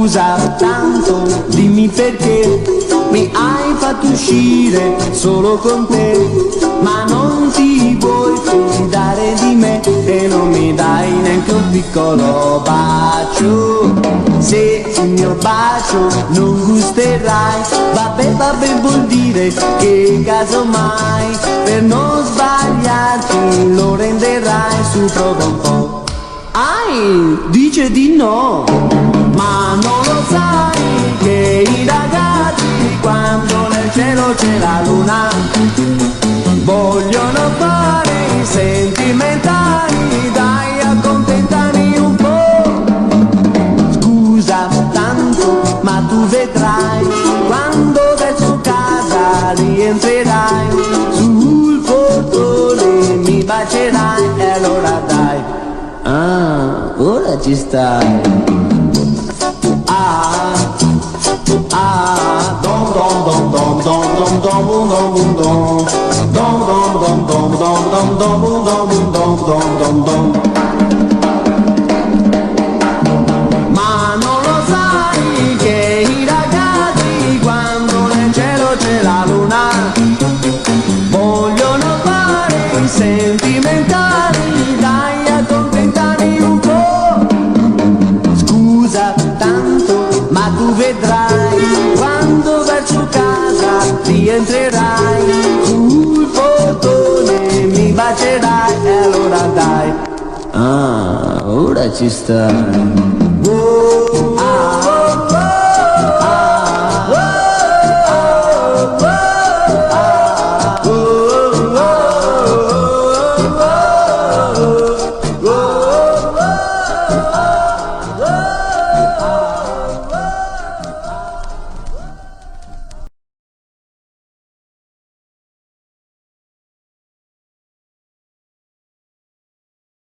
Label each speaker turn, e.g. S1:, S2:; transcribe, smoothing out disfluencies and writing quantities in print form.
S1: Scusa tanto, dimmi perché mi hai fatto uscire solo con te, ma non ti vuoi fidare di me e non mi dai neanche un piccolo bacio. Se il mio bacio non gusterai, vabbè vuol dire che casomai per non sbagliarti lo renderai. Su, prova un po'. Dice di no, ma non lo sai che i ragazzi quando nel cielo c'è la luna vogliono fare i sentimentali, dai accontentami un po'. Scusa tanto, ma tu vedrai quando verso casa rientrerai, sul portone mi bacerai e allora dai. Ora ci stai. Dom dom dom dom dom dom dom dom dom dom dom dom dom dom dom dom dom dom dom. Ma non lo sai che i ragazzi quando nel cielo c'è la luna vogliono fare i sentimentali, dai accontentami un po'. Scusa tanto, ma tu vedrai quando verso casa rientrerai, sul portone mi bacerai e allora dai. Ora ci stai.